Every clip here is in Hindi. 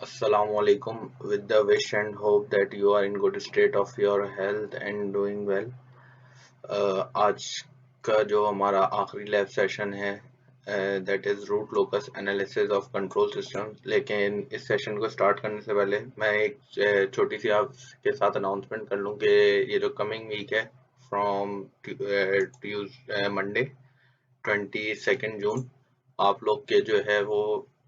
Assalamu alaikum. With the wish and hope that you are in good state of your health and doing well. आज का जो हमारा आखिरी लैब सेशन है that is root locus analysis of control system. लेकिन इस सेशन को स्टार्ट करने से पहले मैं एक छोटी सी आपके साथ अनाउंसमेंट कर लूँ कि ये जो कमिंग वीक है फ्रॉम मंडे 22 जून आप लोग के जो है वो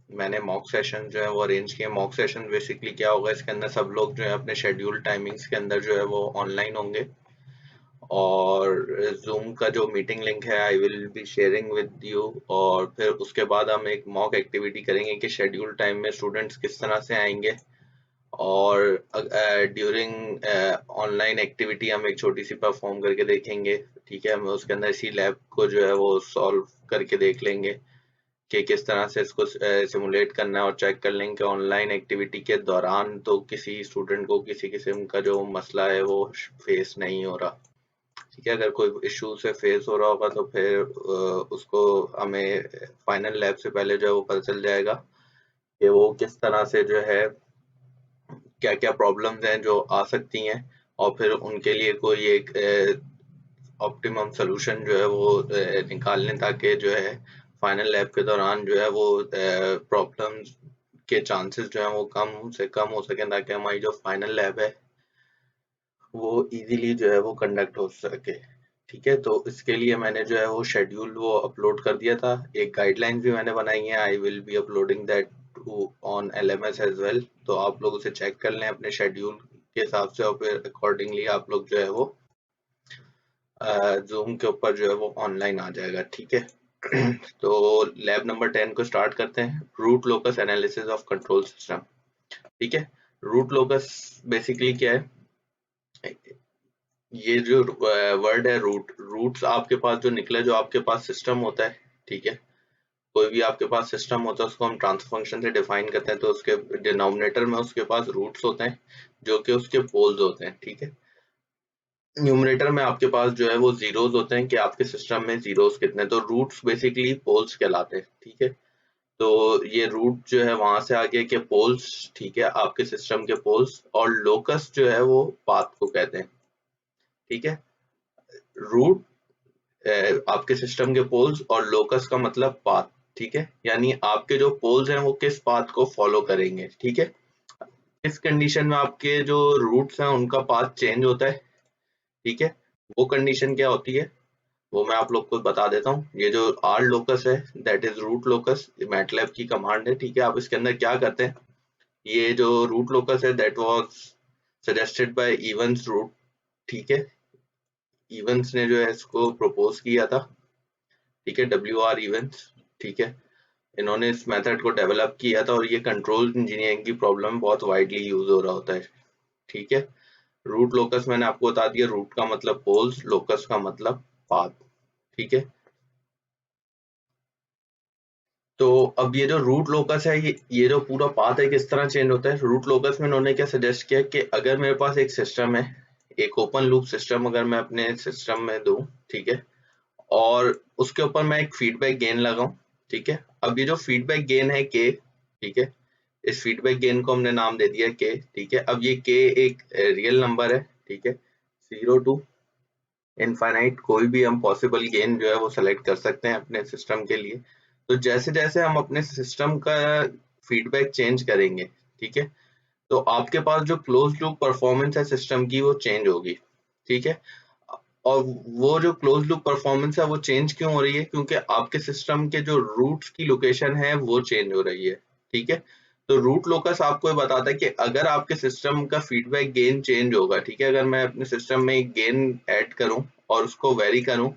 मैंने मॉक सेशन जो है वो अरेंज किए। मॉक सेशन बेसिकली क्या होगा, इसके अंदर सब लोग जो है अपने शेड्यूल टाइमिंग्स के अंदर जो है वो ऑनलाइन होंगे और जूम का जो मीटिंग लिंक है I will be sharing with you. और फिर उसके बाद हम एक मॉक एक्टिविटी करेंगे कि शेड्यूल टाइम में स्टूडेंट्स किस तरह से आएंगे और ड्यूरिंग ऑनलाइन एक्टिविटी हम एक छोटी सी परफॉर्म करके देखेंगे। ठीक है, हम उसके अंदर इसी लैब को जो है वो सॉल्व करके देख लेंगे कि किस तरह से इसको सिमुलेट करना है और चेक कर लेंगे ऑनलाइन एक्टिविटी के दौरान तो किसी स्टूडेंट को किसी किस्म का जो मसला है वो फेस नहीं हो रहा। ठीक है, अगर कोई इशू से फेस हो रहा होगा तो फिर उसको हमें फाइनल लैब से पहले जो है वो पता चल जाएगा कि वो किस तरह से जो है क्या क्या प्रॉब्लम्स हैं जो आ सकती हैं और फिर उनके लिए कोई एक ऑप्टिमम सोल्यूशन जो है वो निकालने ताकि जो है फाइनल लैब के दौरान जो है वो प्रॉब्लम्स के चांसेस जो है वो कम से कम हो सके ताकि हमारी जो फाइनल लैब है वो इजीली जो है वो कंडक्ट हो सके। ठीक है, तो इसके लिए मैंने जो है वो शेड्यूल वो अपलोड कर दिया था, एक गाइडलाइंस भी मैंने बनाई है। I will be uploading that on LMS as well, तो आप लोग उसे चेक कर लें अपने शेड्यूल के हिसाब से और फिर अकॉर्डिंगली आप लोग जो है वो जूम के ऊपर जो है वो ऑनलाइन आ जाएगा। ठीक है तो लैब नंबर 10 को स्टार्ट करते हैं, root locus analysis of control system. ठीक है, रूट लोकस बेसिकली क्या है? ये जो वर्ड है रूट, रूट्स आपके पास जो निकले, जो आपके पास सिस्टम होता है, ठीक है, कोई भी आपके पास सिस्टम होता है उसको हम ट्रांसफर फंक्शन से डिफाइन करते हैं, तो उसके डिनोमिनेटर में उसके पास रूट्स होते हैं जो कि उसके पोल्स होते हैं। ठीक है, न्यूमरेटर में आपके पास जो है वो जीरोस होते हैं कि आपके सिस्टम में जीरोस कितने, तो रूट्स बेसिकली पोल्स कहलाते हैं। ठीक है, तो ये रूट जो है वहां से आगे के पोल्स, ठीक है, आपके सिस्टम के पोल्स, और लोकस जो है वो पाथ को कहते हैं। ठीक है, रूट आपके सिस्टम के पोल्स और लोकस का मतलब पाथ। ठीक है, यानी आपके जो पोल्स हैं वो किस पाथ को फॉलो करेंगे। ठीक है, इस कंडीशन में आपके जो रूट्स हैं उनका पाथ चेंज होता है। ठीक है, वो कंडीशन क्या होती है वो मैं आप लोग को बता देता हूँ। ये जो आर लोकस है that is root locus, MATLAB की कमांड है। ठीक है, आप इसके अंदर क्या करते हैं, ये जो रूट लोकस है that was suggested by Evans root. ठीक है, इवंस ने जो है इसको प्रपोज किया था। ठीक है, WR इवंस। ठीक है, इन्होंने इस मेथड को डेवलप किया था और ये कंट्रोल इंजीनियरिंग की प्रॉब्लम बहुत वाइडली यूज हो रहा होता है। ठीक है, रूट लोकस मैंने आपको बता दिया, रूट का मतलब पोल्स, लोकस का मतलब पाथ। ठीक है, तो अब ये जो रूट लोकस है ये जो पूरा पाथ है किस तरह चेंज होता है। रूट लोकस में उन्होंने क्या सजेस्ट किया कि अगर मेरे पास एक सिस्टम है, एक ओपन लूप सिस्टम अगर मैं अपने सिस्टम में दूं, ठीक है, और उसके ऊपर मैं एक फीडबैक गेन लगाऊं। ठीक है, अब ये जो फीडबैक गेन है के, ठीक है, इस फीडबैक गेन को हमने नाम दे दिया के। ठीक है, अब ये के एक रियल नंबर है। ठीक है, 0 to इनफाइनाइट कोई भी हम पॉसिबल गेन जो है वो सेलेक्ट कर सकते हैं अपने सिस्टम के लिए। तो जैसे जैसे हम अपने सिस्टम का फीडबैक चेंज करेंगे, ठीक है, तो आपके पास जो क्लोज लूप परफॉर्मेंस है सिस्टम की वो चेंज होगी। ठीक है, और वो जो क्लोज लूप परफॉर्मेंस है वो चेंज क्यों हो रही है, क्योंकि आपके सिस्टम के जो रूट्स की लोकेशन है वो चेंज हो रही है। ठीक है, तो रूट लोकस आपको ये बताता है कि अगर आपके सिस्टम का फीडबैक गेन चेंज होगा, ठीक है, अगर मैं अपने सिस्टम में एक गेन ऐड करूं और उसको वेरी करूं,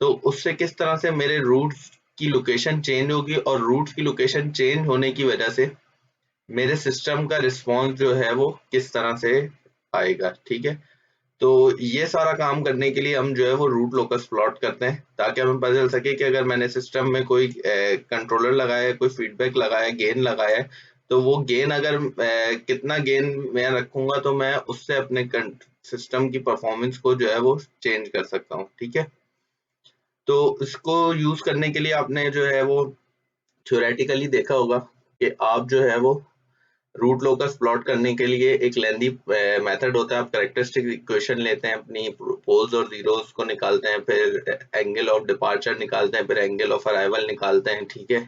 तो उससे किस तरह से मेरे रूट्स की लोकेशन चेंज होगी और रूट्स की लोकेशन चेंज होने की वजह से मेरे सिस्टम का रिस्पॉन्स जो है वो किस तरह से आएगा। ठीक है, तो ये सारा काम करने के लिए हम जो है वो रूट लोकस प्लॉट करते हैं ताकि हमें पता चल सके कि अगर मैंने सिस्टम में कोई कंट्रोलर लगाया है, कोई फीडबैक लगाया है, गेन लगाया है, तो वो गेन अगर कितना गेन मैं रखूंगा तो मैं उससे अपने सिस्टम की परफॉर्मेंस को जो है वो चेंज कर सकता हूँ। ठीक है, तो इसको यूज करने के लिए आपने जो है वो थ्योरेटिकली देखा होगा कि आप जो है वो रूट लोकस प्लॉट करने के लिए एक लेंदी मेथड होता है। आप कैरेक्टरिस्टिक इक्वेशन लेते हैं, अपनी पोल्स और जीरोस को निकालते हैं, फिर एंगल ऑफ डिपार्चर निकालते हैं, फिर एंगल ऑफ अराइवल निकालते हैं, ठीक है।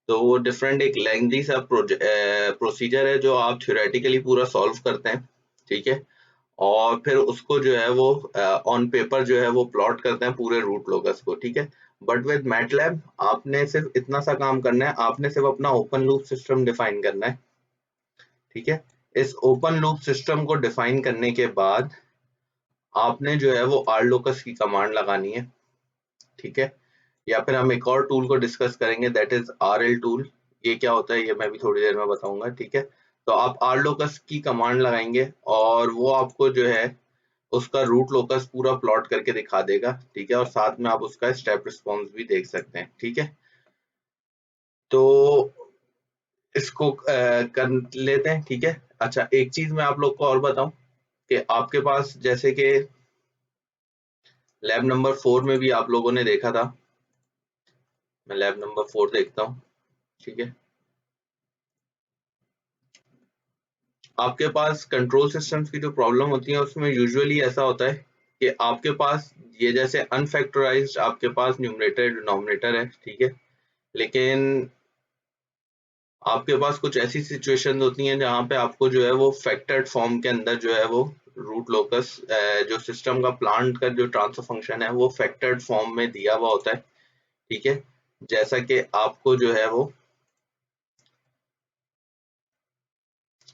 तो वो डिफरेंट एक लेंदी सा प्रोसीजर है जो आप थ्योरेटिकली पूरा सॉल्व करते हैं, ठीक है। और फिर उसको जो है वो ऑन पेपर जो है वो प्लॉट करते हैं पूरे रूट लोकस को, ठीक है। बट विद मैटलैब आपने सिर्फ इतना सा काम करना है, आपने सिर्फ अपना ओपन लूप सिस्टम डिफाइन करना है, ठीक है। इस ओपन लूप सिस्टम को डिफाइन करने के बाद आपने जो है वो आर लोकस की कमांड लगानी है, ठीक है। या फिर हम एक और टूल को डिस्कस करेंगे, दैट इज RL टूल। ये क्या होता है ये मैं भी थोड़ी देर में बताऊंगा, ठीक है। तो आप आर लोकस की कमांड लगाएंगे और वो आपको जो है उसका रूट लोकस पूरा प्लॉट करके दिखा देगा, ठीक है। और साथ में आप उसका स्टेप रिस्पॉन्स भी देख सकते हैं, ठीक है। तो इसको कर लेते हैं, ठीक है। अच्छा, एक चीज मैं आप लोग को और बताऊं कि आपके पास जैसे कि लैब नंबर 4 में भी आप लोगों ने देखा था, मैं लैब नंबर 4 देखता हूँ, ठीक है। आपके पास कंट्रोल सिस्टम्स की जो प्रॉब्लम होती है उसमें यूजुअली ऐसा होता है कि आपके पास ये जैसे अनफैक्टराइज्ड आपके पास न्यूमरेटर डिनोमिनेटर है, ठीक है। लेकिन आपके पास कुछ ऐसी सिचुएशन होती हैं जहाँ पे आपको जो है वो फैक्टर्ड फॉर्म के अंदर जो है वो रूट लोकस जो सिस्टम का प्लांट का जो ट्रांसफर फंक्शन है वो फैक्टर्ड फॉर्म में दिया हुआ होता है, ठीक है। जैसा कि आपको जो है वो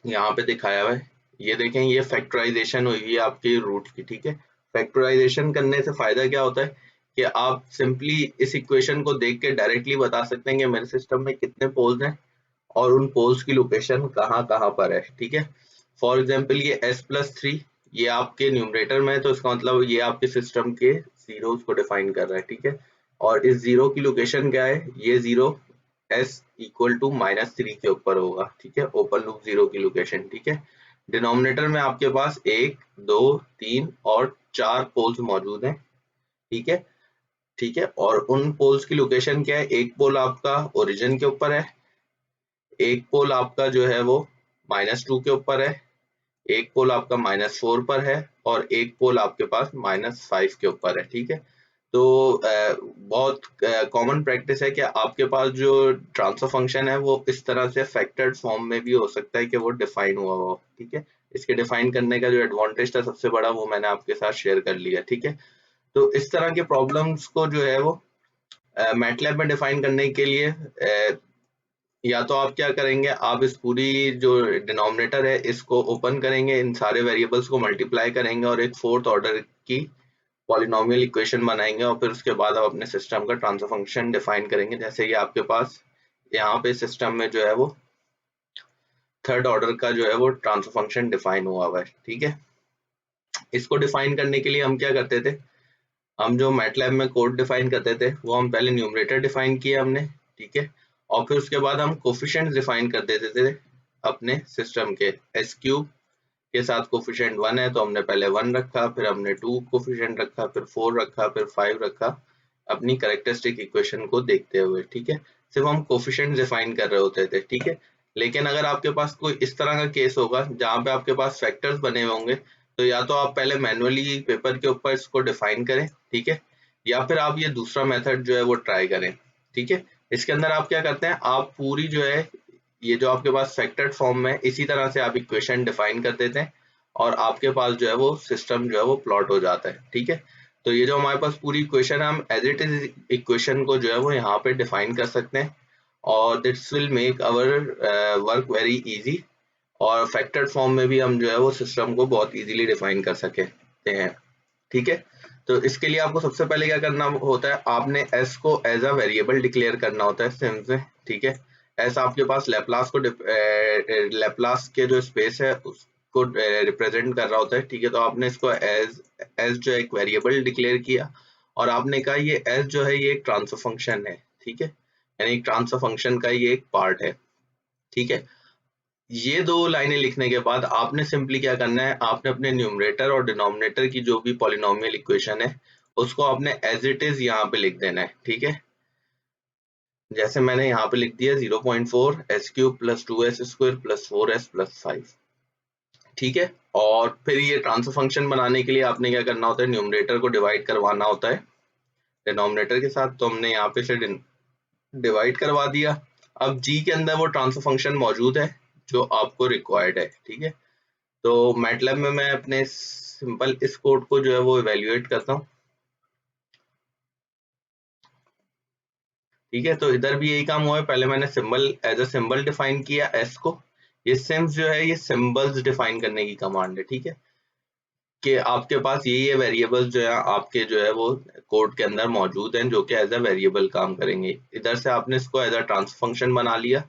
यहाँ पे दिखाया हुआ है, ये देखें, ये फैक्टराइजेशन हुई है आपके रूट की, ठीक है। फैक्टराइजेशन करने से फायदा क्या होता है कि आप सिंपली इस इक्वेशन को देख के डायरेक्टली बता सकते हैं कि मेरे सिस्टम में कितने पोल्स हैं और उन पोल्स की लोकेशन कहाँ कहाँ पर है, ठीक है। फॉर एग्जाम्पल ये s+3 ये आपके न्यूमरेटर में है, तो इसका मतलब ये आपके सिस्टम के जीरोस को डिफाइन कर रहा है, ठीक है। और इस जीरो की लोकेशन क्या है, ये जीरो s इक्वल टू -3 के ऊपर होगा, ठीक है। ओपन लूप जीरो की लोकेशन, ठीक है। डिनोमिनेटर में आपके पास 1 2 3 और 4 पोल्स मौजूद हैं, ठीक है, ठीक है। और उन पोल्स की लोकेशन क्या है, एक पोल आपका ओरिजिन के ऊपर है, एक पोल आपका जो है वो -2 के ऊपर है, एक पोल आपका -4 पर है और एक पोल आपके पास -5 के ऊपर है, ठीक है। तो बहुत कॉमन प्रैक्टिस है कि आपके पास जो ट्रांसफर फंक्शन है वो इस तरह से फैक्टर्ड फॉर्म में भी हो सकता है कि वो डिफाइन हुआ हो, ठीक है। इसके डिफाइन करने का जो एडवांटेज था सबसे बड़ा वो मैंने आपके साथ शेयर कर लिया, ठीक है। तो इस तरह के प्रॉब्लम्स को जो है वो मैटलैब में डिफाइन करने के लिए या तो आप क्या करेंगे, आप इस पूरी जो डिनोमिनेटर है इसको ओपन करेंगे, इन सारे वेरिएबल्स को मल्टीप्लाई करेंगे और एक फोर्थ ऑर्डर की पॉलिनोमियल इक्वेशन बनाएंगे और फिर उसके बाद आप अपने सिस्टम का ट्रांसफर फंक्शन डिफाइन करेंगे। जैसे कि आपके पास यहाँ पे सिस्टम में जो है वो थर्ड ऑर्डर का जो है वो ट्रांसफर फंक्शन डिफाइन हुआ है, ठीक है। इसको डिफाइन करने के लिए हम क्या करते थे, हम जो मैटलैब में कोड डिफाइन करते थे वो हम पहले न्यूमरेटर डिफाइन किया हमने, ठीक है। और फिर उसके बाद हम कोफिशिएंट डिफाइन कर देते थे अपने सिस्टम के। एस क्यूब के साथ कोफिशिएंट 1 है तो हमने पहले 1 रखा, फिर हमने 2 कोफिशिएंट रखा, फिर 4 रखा, फिर 5 रखा, अपनी कैरेक्टरिस्टिक इक्वेशन को देखते हुए, ठीक है। सिर्फ हम कोफिशिएंट डिफाइन कर रहे होते थे, ठीक है। लेकिन अगर आपके पास कोई इस तरह का केस होगा जहाँ पे आपके पास फैक्टर्स बने हुए होंगे, तो या तो आप पहले मैनुअली पेपर के ऊपर इसको डिफाइन करें, ठीक है, या फिर आप ये दूसरा मेथड जो है वो ट्राई करें, ठीक है। इसके अंदर आप क्या करते हैं, आप पूरी जो है ये जो आपके पास फैक्टर्ड फॉर्म में इसी तरह से आप इक्वेशन डिफाइन कर देते हैं और आपके पास जो है वो सिस्टम जो है वो प्लॉट हो जाता है, ठीक है। तो ये जो हमारे पास पूरी इक्वेशन है, हम एज इट इज इक्वेशन को जो है वो यहाँ पे डिफाइन कर सकते हैं और this will make our work very easy. और फैक्टर्ड फॉर्म में भी हम जो है वो सिस्टम को बहुत इजीली डिफाइन कर सकते हैं, ठीक है। तो इसके लिए आपको सबसे पहले क्या करना होता है, आपने s को एज अ वेरिएबल डिक्लेयर करना होता है सिम्स में, ठीक है। s आपके पास लेप्लास को लेप्लास के जो स्पेस है उसको रिप्रेजेंट कर रहा होता है, ठीक है। तो आपने इसको एज जो एक वेरिएबल डिक्लेयर किया और आपने कहा ये s जो है ये एक ट्रांसफर फंक्शन है, ठीक है, यानी ट्रांसफर फंक्शन का ये एक पार्ट है, ठीक है। ये दो लाइनें लिखने के बाद आपने सिंपली क्या करना है, आपने अपने न्यूमरेटर और डिनोमिनेटर की जो भी पॉलिनोमियल इक्वेशन है उसको आपने एज इट इज यहाँ पे लिख देना है, ठीक है। जैसे मैंने यहाँ पे लिख दिया 0.4 S cube plus 2s square plus 4s plus 5, ठीक है। और फिर ये ट्रांसफर फंक्शन बनाने के लिए आपने क्या करना होता है, न्यूमरेटर को डिवाइड करवाना होता है डिनोमिनेटर के साथ, तो हमने यहाँ पे से डिवाइड करवा दिया। अब जी के अंदर वो ट्रांसफर फंक्शन मौजूद है जो आपको रिक्वायर्ड है, ठीक है। तो मैटलैब में मैं अपने सिंपल इस कोड को जो है वो इवेल्युएट करता हूँ, ठीक है। तो इधर भी यही काम हुआ है, पहले मैंने symbol as a symbol define किया एस को। ये सिम्स जो है ये सिंबल्स डिफाइन करने की कमांड है, ठीक है, कि आपके पास ये वेरिएबल्स जो है आपके जो है वो कोड के अंदर मौजूद हैं जो कि एज अ वेरिएबल काम करेंगे। इधर से आपने इसको एज अ ट्रांसफर फंक्शन बना लिया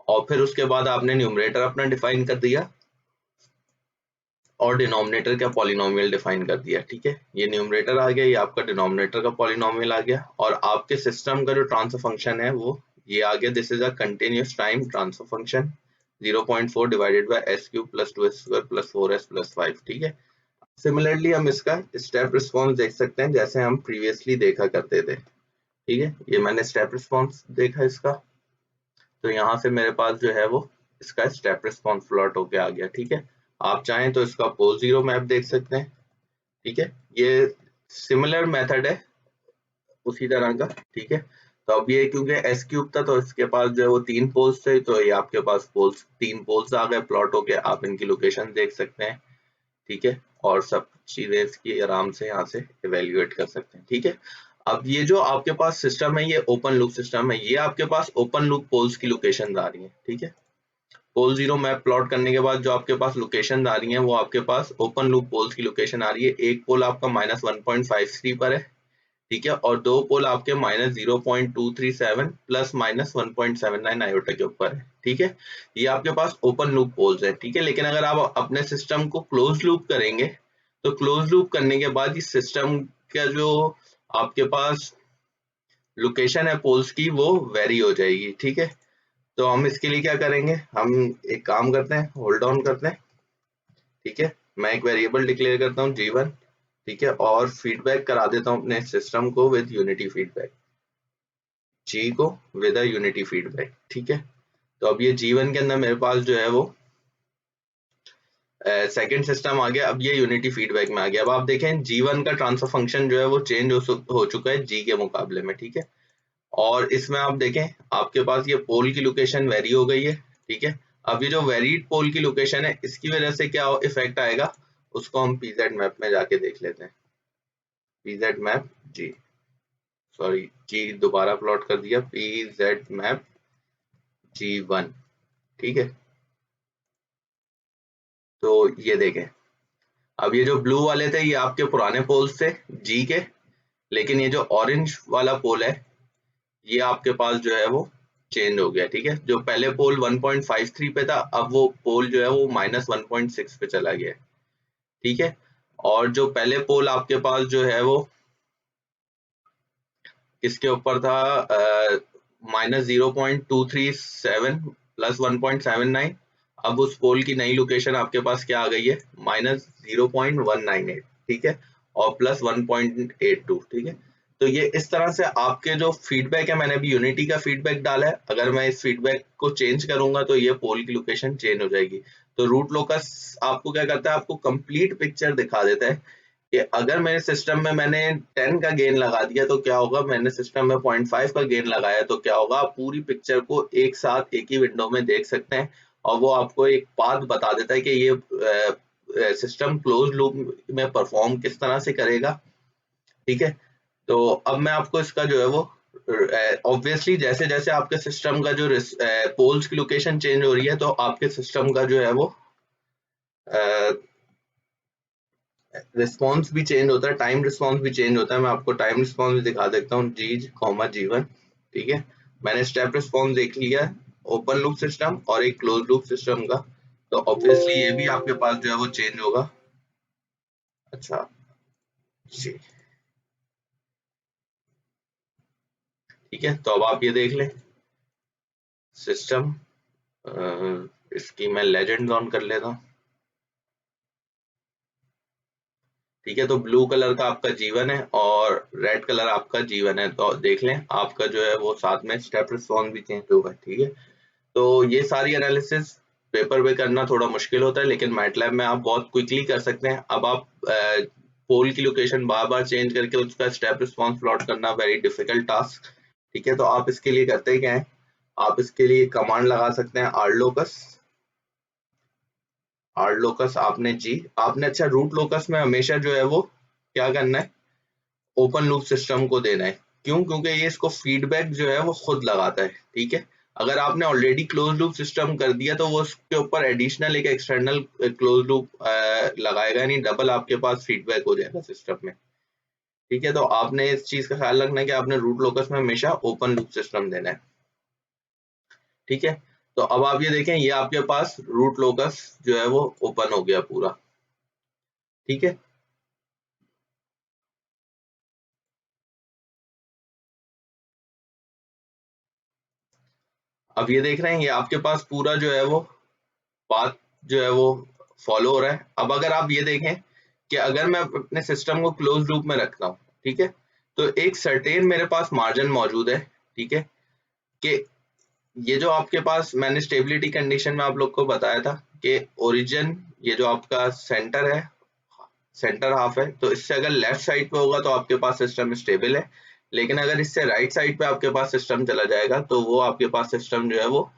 और फिर उसके बाद आपने न्यूमरेटर अपना डिफाइन कर दिया और डिनोमिनेटर का पॉलिनोमियल डिफाइन कर दिया, ठीक है। ये न्यूमरेटर आ गया, ये आपका डिनोमिनेटर का पॉलिनोमियल आ गया और आपके सिस्टम का जो ट्रांसफर फंक्शन है वो ये आ गया। This is a continuous time transfer function 0.4 divided by S cube plus 2s square plus 4s plus 5, ठीक है। सिमिलरली हम इसका स्टेप रिस्पॉन्स देख सकते हैं जैसे हम प्रीवियसली देखा करते थे, ठीक है। ये मैंने स्टेप रिस्पॉन्स देखा इसका, तो यहाँ से मेरे पास जो है वो इसका स्टेप रिस्पॉन्स प्लॉट होके आ गया, ठीक है। आप चाहें तो इसका पोल जीरो मैप देख सकते हैं, ठीक है। ये सिमिलर मेथड है उसी तरह का, ठीक है। तो अब ये क्योंकि एस क्यूब था तो इसके पास जो है वो 3 पोल्स थे, तो ये आपके पास पोल्स 3 पोल्स आ गए प्लॉट होके, आप इनकी लोकेशन देख सकते हैं, ठीक है। और सब चीजें इसकी आराम से यहाँ से इवेल्युएट कर सकते हैं, ठीक है। अब ये जो आपके पास सिस्टम है ये ओपन लूप सिस्टम है, ये आपके पास ओपन लूप पोल्स की लोकेशन आ रही है, ठीक है। पोल जीरो मैप प्लॉट करने के बाद जो आपके पास लोकेशन आ रही है वो आपके पास ओपन लूप पोल्स की लोकेशन आ रही है। एक पोल आपका -1.53 पर है, ठीक है, और दो पोल आपके -0.237 प्लस -1.79 आयोटा के ऊपर है, ठीक है। ये आपके पास ओपन लूप पोल्स है, ठीक है। लेकिन अगर आप अपने सिस्टम को क्लोज लूप करेंगे तो क्लोज लूप करने के बाद इस सिस्टम का जो आपके पास लोकेशन है पोल्स की वो वेरी हो जाएगी, ठीक है। तो हम इसके लिए क्या करेंगे, हम एक काम करते हैं, होल्ड ऑन करते हैं, ठीक है। मैं एक वेरिएबल डिक्लेयर करता हूँ G1, ठीक है, और फीडबैक करा देता हूँ अपने सिस्टम को विद यूनिटी फीडबैक, जी को विद अ यूनिटी फीडबैक, ठीक है। तो अब ये G1 के अंदर मेरे पास जो है वो सेकंड सिस्टम आ गया, अब ये यूनिटी फीडबैक में आ गया। अब आप देखें G1 का ट्रांसफर फंक्शन जो है वो चेंज हो चुका है जी के मुकाबले में, ठीक है। और इसमें आप देखें आपके पास ये पोल की लोकेशन वेरी हो गई है, ठीक है। अब ये जो वेरीड पोल की लोकेशन है इसकी वजह से क्या इफेक्ट आएगा उसको हम पीजेड मैप में जाके देख लेते हैं। पीजेड मैप जी, सॉरी जी दोबारा प्लॉट कर दिया, पीजेड मैप G1, ठीक है। तो ये देखें, अब ये जो ब्लू वाले थे ये आपके पुराने पोल्स थे जी के, लेकिन ये जो ऑरेंज वाला पोल है ये आपके पास जो है वो चेंज हो गया, ठीक है। जो पहले पोल 1.53 पे था अब वो पोल जो है वो -1.6 पे चला गया, ठीक है। और जो पहले पोल आपके पास जो है वो किसके ऊपर था, -0.237 प्लस 1.79, अब उस पोल की नई लोकेशन आपके पास क्या आ गई है -0.198, ठीक है, और प्लस 1.82, ठीक है। तो ये इस तरह से आपके जो फीडबैक है, मैंने अभी यूनिटी का फीडबैक डाला है, अगर मैं इस फीडबैक को चेंज करूंगा तो ये पोल की लोकेशन चेंज हो जाएगी। तो रूट लोकस आपको क्या करता है, आपको कंप्लीट पिक्चर दिखा देता है कि अगर मेरे सिस्टम में मैंने 10 का गेन लगा दिया तो क्या होगा, मैंने सिस्टम में 0.5 का गेन लगाया तो क्या होगा, आप पूरी पिक्चर को एक साथ एक ही विंडो में देख सकते हैं और वो आपको एक पाथ बता देता है कि ये सिस्टम क्लोज लूप में परफॉर्म किस तरह से करेगा, ठीक है। तो अब मैं आपको इसका जो है वो ऑब्वियसली जैसे जैसे आपके सिस्टम का जो पोल्स की लोकेशन चेंज हो रही है तो आपके सिस्टम का जो है वो रिस्पॉन्स भी चेंज होता है, टाइम रिस्पॉन्स भी चेंज होता है। मैं आपको टाइम रिस्पॉन्स भी दिखा देता हूँ G, G1, ठीक है। मैंने स्टेप रिस्पॉन्स देख लिया ओपन लूप सिस्टम और एक क्लोज लूप सिस्टम का, तो ऑब्वियसली ये भी आपके पास जो है वो चेंज होगा। अच्छा जी, ठीक है। तो अब आप ये देख लें सिस्टम, इसकी मैं लेजेंड ऑन कर लेता हूँ, ठीक है। तो ब्लू कलर का आपका G1 है और रेड कलर आपका G1 है, तो देख लें आपका जो है वो साथ में स्टेप रिस्पॉन्स भी चेंज होगा। ठीक है, तो ये सारी एनालिसिस पेपर पे करना थोड़ा मुश्किल होता है, लेकिन मैटलैब में आप बहुत क्विकली कर सकते हैं। अब आप पोल की लोकेशन बार बार चेंज करके उसका स्टेप रिस्पॉन्स प्लॉट करना वेरी डिफिकल्ट टास्क। ठीक है, तो आप इसके लिए करते क्या है, आप इसके लिए कमांड लगा सकते हैं rlocus। rlocus आपने अच्छा रूट लोकस में हमेशा जो है वो क्या करना है, ओपन लूप सिस्टम को देना है। क्यों? क्योंकि ये इसको फीडबैक जो है वो खुद लगाता है। ठीक है, अगर आपने ऑलरेडी क्लोज लूप सिस्टम कर दिया तो वो उसके ऊपर एडिशनल एक एक्सटर्नल क्लोज लूप लगाएगा नहीं, डबल आपके पास फीडबैक हो जाएगा सिस्टम में। ठीक है, तो आपने इस चीज का ख्याल रखना है कि आपने रूट लोकस में हमेशा ओपन लूप सिस्टम देना है। ठीक है, तो अब आप ये देखें, ये आपके पास रूट लोकस जो है वो ओपन हो गया पूरा। ठीक है, अब ये देख रहे हैं, ये आपके पास पूरा जो है वो पाथ जो है वो फॉलो हो रहा है। अब अगर आप ये देखें कि अगर मैं अपने सिस्टम को क्लोज लूप में रखता हूँ, ठीक है, तो एक सर्टेन मेरे पास मार्जिन मौजूद है। ठीक है, कि ये जो आपके पास मैंने स्टेबिलिटी कंडीशन में आप लोग को बताया था कि ओरिजिन ये जो आपका सेंटर है, सेंटर हाफ है, तो इससे अगर लेफ्ट साइड पे होगा तो आपके पास सिस्टम स्टेबल है, लेकिन अगर इससे राइट साइड पे आपके पास सिस्टम चला जाएगा तो वो आपके पास सिस्टम जो है वो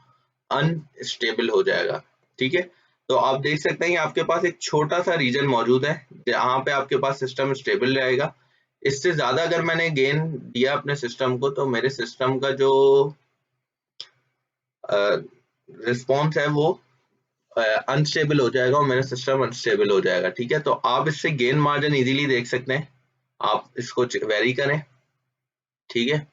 अनस्टेबल हो जाएगा। ठीक है, तो आप देख सकते हैं कि आपके पास एक छोटा सा रीजन मौजूद है जहाँ पे आपके पास सिस्टम स्टेबल रहेगा। इससे ज्यादा अगर मैंने गेन दिया अपने सिस्टम को तो मेरे सिस्टम का जो रिस्पॉन्स है वो अनस्टेबल हो जाएगा और मेरा सिस्टम अनस्टेबल हो जाएगा। ठीक है, तो आप इससे गेन मार्जिन इजीली देख सकते हैं, आप इसको वेरी करें। ठीक है,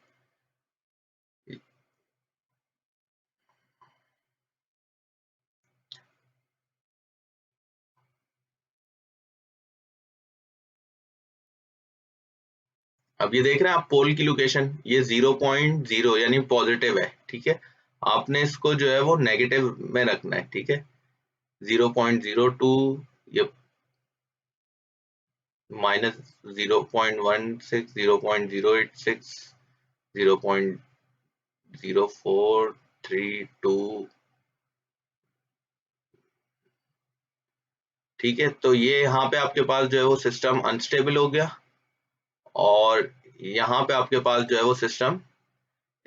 अब ये देख रहे हैं आप पोल की लोकेशन, ये 0.0 यानी पॉजिटिव है। ठीक है, आपने इसको जो है वो नेगेटिव में रखना है। ठीक है, 0.02, ये माइनस 0.16, 0.086, 0.0432। ठीक है, तो ये यहाँ पे आपके पास जो है वो सिस्टम अनस्टेबल हो गया और यहाँ पे आपके पास जो है वो सिस्टम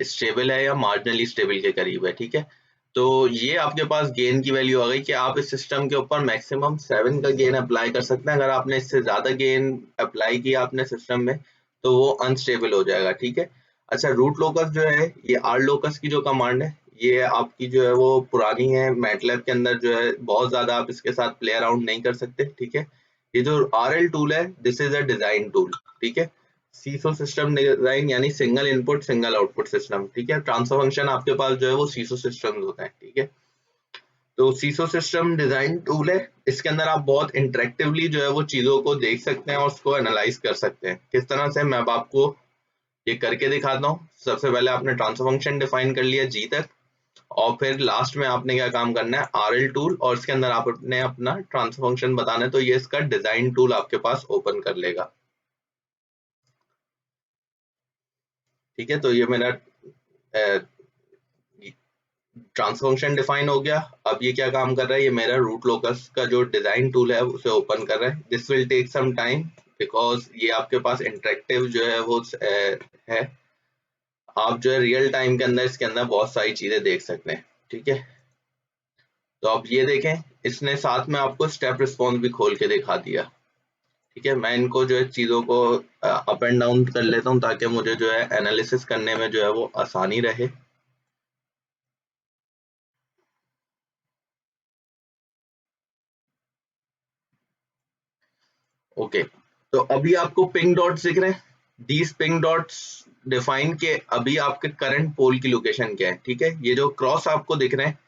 स्टेबल है या मार्जिनली स्टेबल के करीब है। ठीक है, तो ये आपके पास गेन की वैल्यू आ गई कि आप इस सिस्टम के ऊपर मैक्सिमम 7 का गेन अप्लाई कर सकते हैं। अगर आपने इससे ज्यादा गेन अप्लाई किया अपने सिस्टम में तो वो अनस्टेबल हो जाएगा। ठीक है, अच्छा रूट लोकस जो है, ये आर लोकस की जो कमांड है, ये आपकी जो है वो पुरानी है, मैटलैब के अंदर जो है बहुत ज्यादा आप इसके साथ प्ले अराउंड नहीं कर सकते। ठीक है, ये जो RL टूल है, this is a design tool. ठीक है, सीसो सिस्टम डिजाइन यानी single input single output system. ठीक है, ट्रांसफर फंक्शन आपके पास जो है वो सीसो सिस्टम होता है। ठीक है, तो सीसो सिस्टम डिजाइन टूल है, इसके अंदर आप बहुत इंटरेक्टिवली जो है वो चीजों को देख सकते हैं और उसको एनालाइज कर सकते हैं। किस तरह से, मैं अब आपको ये करके दिखाता हूँ। सबसे पहले आपने ट्रांसफर फंक्शन डिफाइन कर लिया जी तक, और फिर लास्ट में आपने क्या काम करना है, RL टूल, और इसके अंदर आपने अपना ट्रांसफर फंक्शन बताना है, तो ये इसका डिजाइन टूल आपके पास ओपन कर लेगा। ठीक है, तो ये मेरा ट्रांसफर फंक्शन डिफाइन हो गया। अब ये क्या काम कर रहा है, ये मेरा रूट लोकस का जो डिजाइन टूल है उसे ओपन कर रहा है। This will take some time because ये आपके पास इंटरेक्टिव जो है वो है, आप जो है रियल टाइम के अंदर इसके अंदर बहुत सारी चीजें देख सकते हैं। ठीक है, तो आप ये देखें, इसने साथ में आपको स्टेप रिस्पॉन्स भी खोल के दिखा दिया। ठीक है, मैं इनको जो है चीजों को अप एंड डाउन कर लेता हूँ ताकि मुझे जो है एनालिसिस करने में जो है वो आसानी रहे। ओके, तो अभी आपको पिंक डॉट्स दिख रहे हैं, दीज पिंक डॉट्स डिफाइन के अभी आपके करंट पोल की लोकेशन क्या है। ठीक है, ये जो क्रॉस आपको दिख रहे हैं,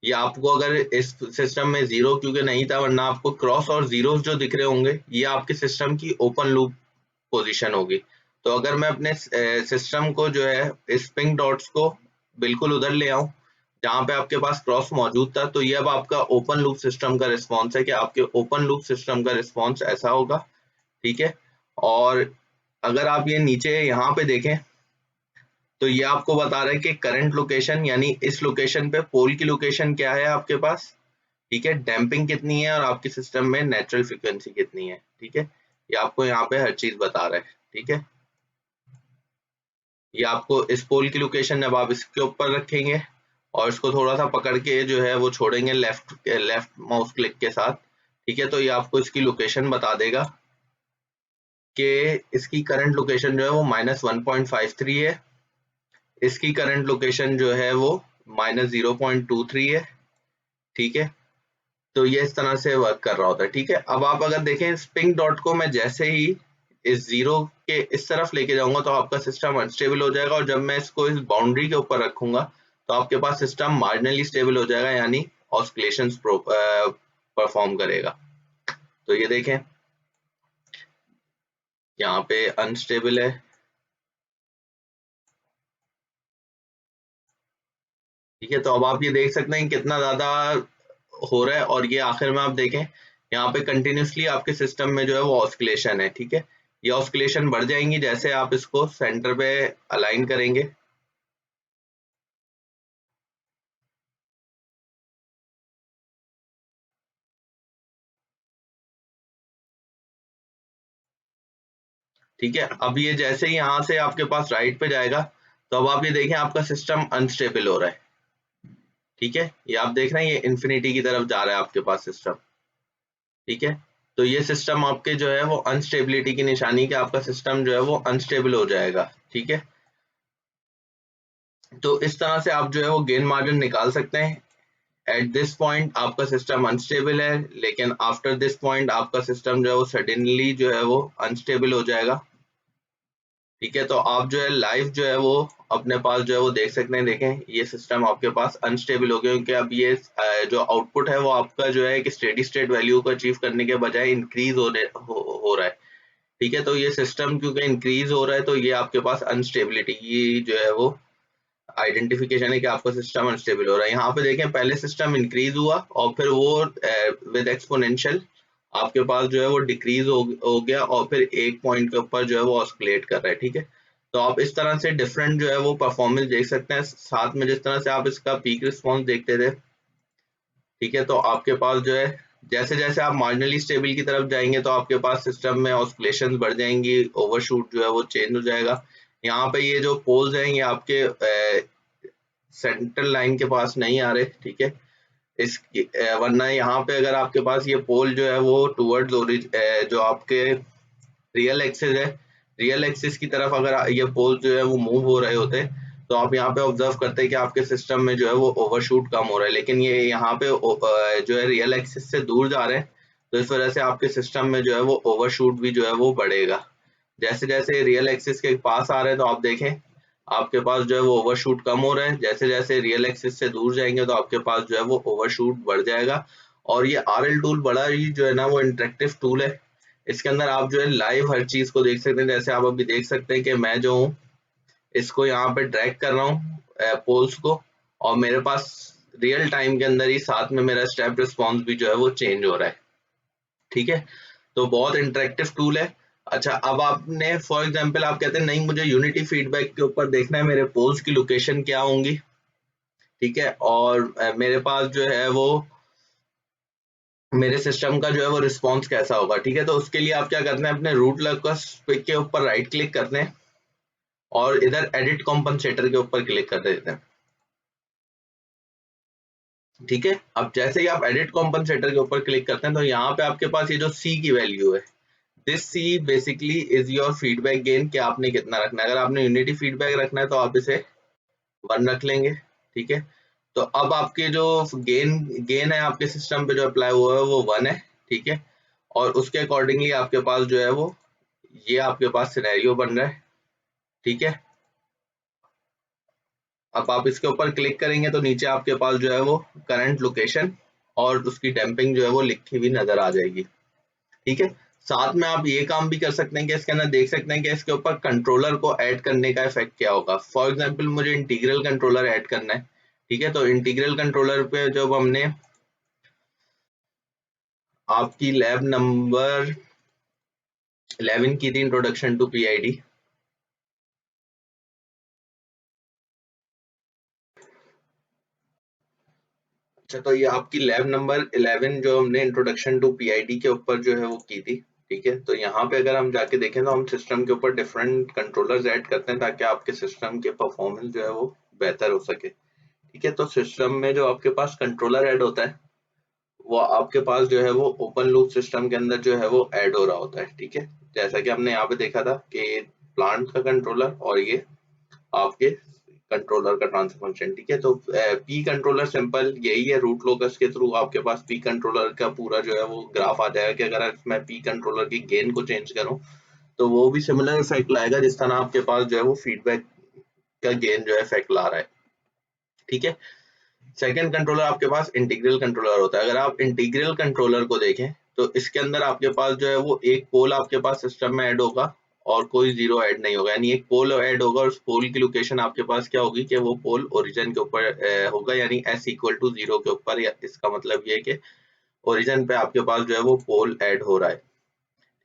ये आपको अगर इस सिस्टम में जीरो क्योंकि नहीं था, वरना आपको क्रॉस और जीरोस जो दिख रहे होंगे ये आपके सिस्टम की ओपन लूप पोजीशन होगी। तो अगर मैं अपने सिस्टम को जो है इस पिंक डॉट्स को बिल्कुल उधर ले आऊं जहां पे आपके पास क्रॉस मौजूद था, तो ये अब आपका ओपन लूप सिस्टम का रिस्पॉन्स है कि आपके ओपन लूप सिस्टम का रिस्पॉन्स ऐसा होगा ठीक है। और अगर आप ये नीचे यहाँ पे देखें तो ये आपको बता रहा है कि करंट लोकेशन, यानी इस लोकेशन पे पोल की लोकेशन क्या है आपके पास, ठीक है, डैम्पिंग कितनी है और आपके सिस्टम में नेचुरल फ्रीक्वेंसी कितनी है, ठीक है। ये आपको यहाँ पे हर चीज बता रहा है, ठीक है। ये आपको इस पोल की लोकेशन जब आप इसके ऊपर रखेंगे और इसको थोड़ा सा पकड़ के जो है वो छोड़ेंगे लेफ्ट माउस क्लिक के साथ, ठीक है, तो ये आपको इसकी लोकेशन बता देगा कि इसकी करंट लोकेशन जो है वो -1.53 है, इसकी करंट लोकेशन जो है वो -0.23 है, ठीक है। तो ये इस तरह से वर्क कर रहा होता है, ठीक है। अब आप अगर देखें इस पिंक डॉट को मैं जैसे ही इस जीरो के इस तरफ लेके जाऊंगा तो आपका सिस्टम अनस्टेबल हो जाएगा, और जब मैं इसको इस बाउंड्री के ऊपर रखूंगा तो आपके पास सिस्टम मार्जिनली स्टेबल हो जाएगा, यानी ऑस्किलेशंस परफॉर्म करेगा। तो ये देखें यहाँ पे अनस्टेबल है, ठीक है। तो अब आप ये देख सकते हैं कितना ज्यादा हो रहा है, और ये आखिर में आप देखें यहाँ पे कंटिन्यूसली आपके सिस्टम में जो है वो ऑस्किलेशन है, ठीक है। ये ऑस्किलेशन बढ़ जाएंगी जैसे आप इसको सेंटर पे अलाइन करेंगे, ठीक है। अब ये जैसे ही यहाँ से आपके पास राइट पे जाएगा तो अब आप ये देखें आपका सिस्टम अनस्टेबल हो रहा है, ठीक है। ये आप देख रहे हैं ये इन्फिनिटी की तरफ जा रहा है आपके पास सिस्टम, ठीक है। तो ये सिस्टम आपके जो है वो अनस्टेबिलिटी की निशानी, कि आपका सिस्टम जो है वो अनस्टेबल हो जाएगा, ठीक है। तो इस तरह से आप जो है वो गेन मार्जिन निकाल सकते हैं। एट दिस पॉइंट आपका सिस्टम अनस्टेबल है, लेकिन आफ्टर दिस पॉइंट आपका सिस्टम जो है वो सडनली जो है वो अनस्टेबल हो जाएगा, ठीक है। तो आप जो है लाइव जो है वो अपने पास जो है वो देख सकते हैं, देखें ये सिस्टम आपके पास अनस्टेबल हो गया, क्योंकि अब ये जो आउटपुट है वो आपका जो है कि स्टेडी स्टेट वैल्यू को अचीव करने के बजाय इंक्रीज हो रहा है, ठीक है। तो ये सिस्टम क्योंकि इंक्रीज हो रहा है तो ये आपके पास अनस्टेबिलिटी की जो है वो आइडेंटिफिकेशन है कि आपका सिस्टम अनस्टेबल हो रहा है। यहाँ पे देखें पहले सिस्टम इंक्रीज हुआ और फिर वो विद एक्सपोनेंशियल आपके पास जो है वो डिक्रीज हो गया, और फिर एक पॉइंट के ऊपर जो है वो ऑस्किलेट कर रहा है, ठीक है। तो आप इस तरह से डिफरेंट जो है वो परफॉर्मेंस देख सकते हैं, साथ में जिस तरह से आप इसका पीक रिस्पॉन्स देखते थे, ठीक है। तो आपके पास जो है जैसे जैसे आप मार्जिनली स्टेबल की तरफ जाएंगे तो आपके पास सिस्टम में ऑस्किलेशन बढ़ जाएंगी, ओवरशूट जो है वो चेंज हो जाएगा। यहाँ पे ये जो पोल्स हैं ये आपके सेंट्रल लाइन के पास नहीं आ रहे, ठीक है। इस वरना यहाँ पे अगर आपके पास ये पोल जो है वो टूवर्ड्स जो आपके रियल एक्सिस है, रियल एक्सिस की तरफ अगर ये पोल जो है वो मूव हो रहे होते तो आप यहाँ पे ऑब्जर्व करते हैं कि आपके सिस्टम में जो है वो ओवरशूट कम हो रहा है, लेकिन ये यहाँ पे जो है रियल एक्सिस से दूर जा रहे हैं, तो इस वजह से आपके सिस्टम में जो है वो ओवरशूट भी जो है वो बढ़ेगा। जैसे जैसे रियल एक्सिस के पास आ रहे हैं तो आप देखें आपके पास जो है वो ओवरशूट कम हो रहा है, जैसे जैसे रियल एक्सिस से दूर जाएंगे तो आपके पास जो है वो ओवरशूट बढ़ जाएगा। और ये RL टूल बड़ा ही जो है ना वो इंटरेक्टिव टूल है, इसके अंदर आप जो है लाइव हर चीज को देख सकते हैं। जैसे आप अभी देख सकते हैं कि मैं जो हूँ इसको यहाँ पे ड्रैग कर रहा हूँ पोल्स को, और मेरे पास रियल टाइम के अंदर ही साथ में मेरा स्टेप रिस्पॉन्स भी जो है वो चेंज हो रहा है, ठीक है। तो बहुत इंटरेक्टिव टूल है। अच्छा अब आपने फॉर एग्जांपल आप कहते हैं नहीं मुझे यूनिटी फीडबैक के ऊपर देखना है मेरे पोल्स की लोकेशन क्या होंगी, ठीक है, और मेरे पास जो है वो मेरे सिस्टम का जो है वो रिस्पॉन्स कैसा होगा, ठीक है। तो उसके लिए आप क्या करते हैं अपने रूट लोकस के ऊपर राइट क्लिक करते हैं और इधर एडिट कॉम्पनसेटर के ऊपर क्लिक कर देते हैं, ठीक है। अब जैसे ही आप एडिट कॉम्पनसेटर के ऊपर क्लिक करते हैं तो यहाँ पे आपके पास ये जो सी की वैल्यू है, this C basically is your feedback gain, कि आपने कितना रखना है। अगर आपने यूनिटी फीडबैक रखना है तो आप इसे 1 रख लेंगे, ठीक है। तो अब आपके जो गेन गेन है आपके सिस्टम पे जो अप्लाई हुआ है वो 1 है, ठीक है। और उसके अकॉर्डिंगली आपके पास जो है वो ये आपके पास सिनेरियो बन रहा है, ठीक है। अब आप इसके ऊपर क्लिक करेंगे तो नीचे आपके पास जो है वो करंट लोकेशन और उसकी डैम्पिंग जो है वो लिखी हुई नजर आ जाएगी, ठीक है। साथ में आप ये काम भी कर सकते हैं कि इसके अंदर देख सकते हैं कि इसके ऊपर कंट्रोलर को ऐड करने का इफेक्ट क्या होगा। फॉर एग्जांपल मुझे इंटीग्रल कंट्रोलर ऐड करना है, ठीक है। तो इंटीग्रल कंट्रोलर पे जब हमने आपकी लैब नंबर 11 की थी इंट्रोडक्शन टू पीआईडी। अच्छा, तो ये आपकी लैब नंबर 11 जो हमने इंट्रोडक्शन टू पीआईडी के ऊपर जो है वो की थी। ठीक है, तो यहाँ पे अगर हम जाके देखें तो हम सिस्टम के ऊपर डिफरेंट कंट्रोलर्स ऐड करते हैं ताकि आपके सिस्टम के परफॉर्मेंस जो है वो बेहतर हो सके। ठीक है, तो सिस्टम में जो आपके पास कंट्रोलर ऐड होता है वो आपके पास जो है वो ओपन लूप सिस्टम के अंदर जो है वो ऐड हो रहा होता है। ठीक है, जैसा कि हमने यहाँ पे देखा था कि प्लांट का कंट्रोलर और ये आपके कंट्रोलर का ट्रांसफर फंक्शन। ठीक है, तो पी कंट्रोलर सिंपल यही है, रूट लोकस के थ्रू आपके पास पी कंट्रोलर का पूरा जो है वो ग्राफ आ जाएगा कि अगर मैं पी कंट्रोलर की गेन को चेंज करूं तो वो भी सिमिलर इफेक्ट लाएगा जिस तरह आपके पास जो है वो फीडबैक का गेन जो है इफेक्ट ला रहा है। ठीक है, सेकंड कंट्रोलर आपके पास इंटीग्रल कंट्रोलर होता है। अगर आप इंटीग्रल कंट्रोलर को देखें तो इसके अंदर आपके पास जो है वो एक पोल आपके पास सिस्टम में ऐड होगा और कोई जीरो ऐड नहीं होगा, यानी एक पोल ऐड होगा और उस पोल की लोकेशन आपके पास क्या होगी कि वो पोल ओरिजिन के ऊपर होगा, यानी s इक्वल टू 0 के ऊपर। या इसका मतलब ये है कि ओरिजिन पे आपके पास जो है वो पोल ऐड हो रहा है।